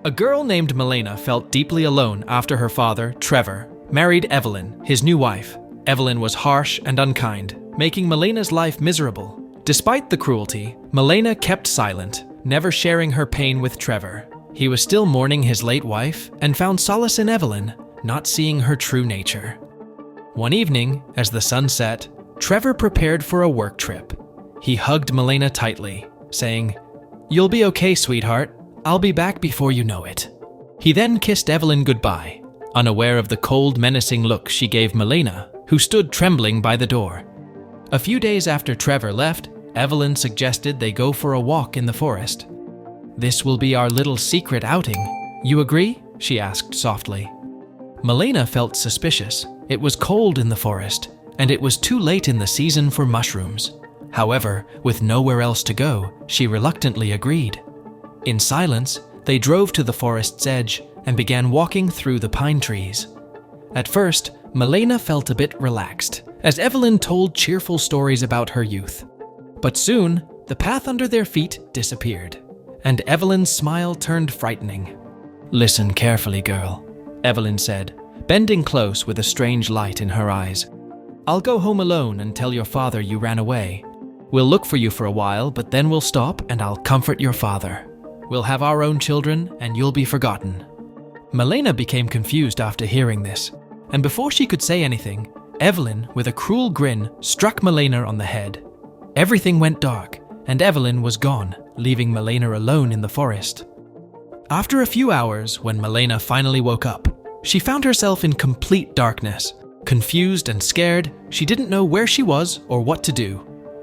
A girl named Milena felt deeply alone after her father, Trevor, married Evelyn, his new wife. Evelyn was harsh and unkind, making Milena's life miserable. Despite the cruelty, Milena kept silent, never sharing her pain with Trevor. He was still mourning his late wife and found solace in Evelyn, not seeing her true nature. One evening, as the sun set, Trevor prepared for a work trip. He hugged Milena tightly, saying, "You'll be okay, sweetheart. I'll be back before you know it." He then kissed Evelyn goodbye, unaware of the cold, menacing look she gave Milena, who stood trembling by the door. A few days after Trevor left, Evelyn suggested they go for a walk in the forest. "This will be our little secret outing. You agree?" she asked softly. Milena felt suspicious. It was cold in the forest, and it was too late in the season for mushrooms. However, with nowhere else to go, she reluctantly agreed. In silence, they drove to the forest's edge and began walking through the pine trees. At first, Milena felt a bit relaxed, as Evelyn told cheerful stories about her youth. But soon, the path under their feet disappeared, and Evelyn's smile turned frightening. "Listen carefully, girl," Evelyn said, bending close with a strange light in her eyes. "I'll go home alone and tell your father you ran away. We'll look for you for a while, but then we'll stop and I'll comfort your father. We'll have our own children and you'll be forgotten." Milena became confused after hearing this, and before she could say anything, Evelyn, with a cruel grin, struck Milena on the head. Everything went dark, and Evelyn was gone, leaving Milena alone in the forest. After a few hours, when Milena finally woke up, she found herself in complete darkness. Confused and scared, she didn't know where she was or what to do.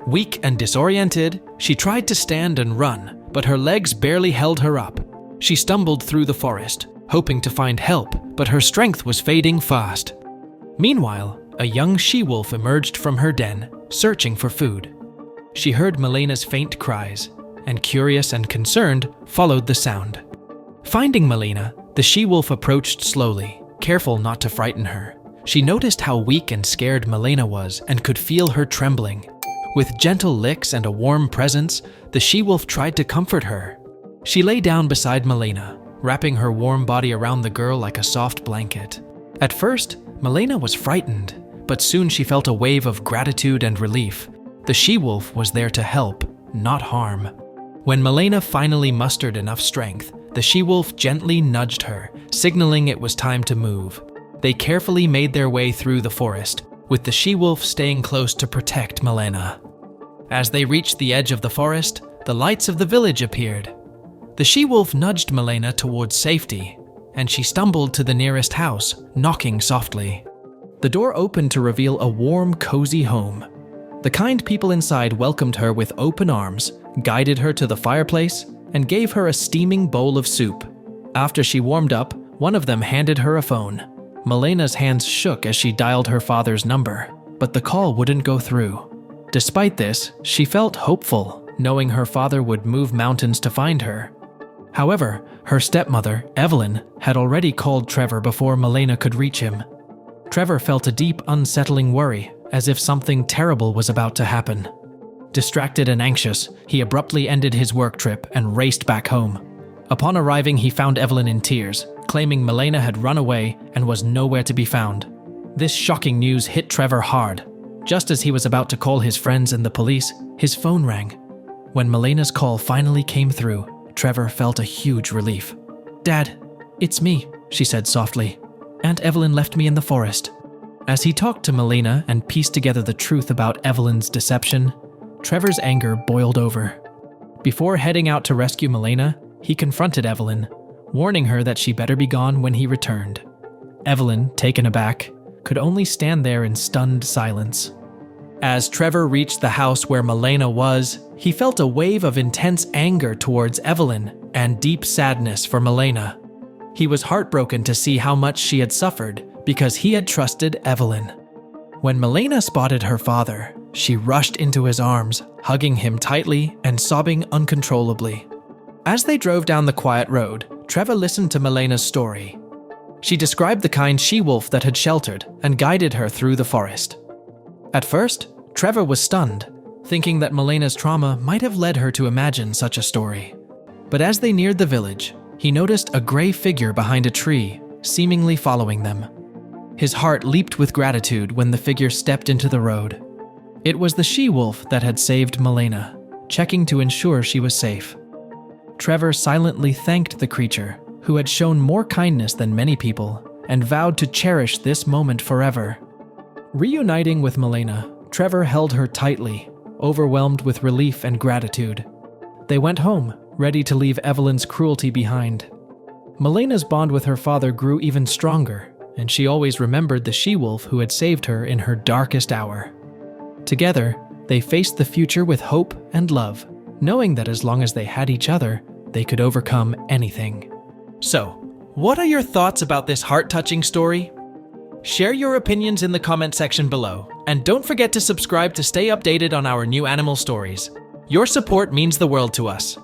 Weak and disoriented, she tried to stand and run, but her legs barely held her up. She stumbled through the forest, hoping to find help, but her strength was fading fast. Meanwhile, a young she-wolf emerged from her den, searching for food. She heard Milena's faint cries, and curious and concerned, followed the sound. Finding Milena, the she-wolf approached slowly, careful not to frighten her. She noticed how weak and scared Milena was and could feel her trembling. With gentle licks and a warm presence, the she-wolf tried to comfort her. She lay down beside Milena, wrapping her warm body around the girl like a soft blanket. At first, Milena was frightened, but soon she felt a wave of gratitude and relief. The she-wolf was there to help, not harm. When Milena finally mustered enough strength, the she-wolf gently nudged her, signaling it was time to move. They carefully made their way through the forest, with the she-wolf staying close to protect Milena. As they reached the edge of the forest, the lights of the village appeared. The she-wolf nudged Milena towards safety, and she stumbled to the nearest house, knocking softly. The door opened to reveal a warm, cozy home. The kind people inside welcomed her with open arms, guided her to the fireplace, and gave her a steaming bowl of soup. After she warmed up, one of them handed her a phone. Milena's hands shook as she dialed her father's number, but the call wouldn't go through. Despite this, she felt hopeful, knowing her father would move mountains to find her. However, her stepmother, Evelyn, had already called Trevor before Milena could reach him. Trevor felt a deep, unsettling worry, as if something terrible was about to happen. Distracted and anxious, he abruptly ended his work trip and raced back home. Upon arriving, he found Evelyn in tears, claiming Milena had run away and was nowhere to be found. This shocking news hit Trevor hard. Just as he was about to call his friends and the police, his phone rang. When Milena's call finally came through, Trevor felt a huge relief. "Dad, it's me," she said softly. "Aunt Evelyn left me in the forest." As he talked to Milena and pieced together the truth about Evelyn's deception, Trevor's anger boiled over. Before heading out to rescue Milena, he confronted Evelyn, warning her that she better be gone when he returned. Evelyn, taken aback, could only stand there in stunned silence. As Trevor reached the house where Milena was, he felt a wave of intense anger towards Evelyn and deep sadness for Milena. He was heartbroken to see how much she had suffered because he had trusted Evelyn. When Milena spotted her father, she rushed into his arms, hugging him tightly and sobbing uncontrollably. As they drove down the quiet road, Trevor listened to Milena's story. She described the kind she-wolf that had sheltered and guided her through the forest. At first, Trevor was stunned, thinking that Milena's trauma might have led her to imagine such a story. But as they neared the village, he noticed a gray figure behind a tree, seemingly following them. His heart leaped with gratitude when the figure stepped into the road. It was the she-wolf that had saved Malena, checking to ensure she was safe. Trevor silently thanked the creature, who had shown more kindness than many people, and vowed to cherish this moment forever. Reuniting with Malena, Trevor held her tightly, overwhelmed with relief and gratitude. They went home, ready to leave Evelyn's cruelty behind. Malena's bond with her father grew even stronger, and she always remembered the she-wolf who had saved her in her darkest hour. Together, they faced the future with hope and love, knowing that as long as they had each other, they could overcome anything. So, what are your thoughts about this heart-touching story? Share your opinions in the comment section below, and don't forget to subscribe to stay updated on our new animal stories. Your support means the world to us.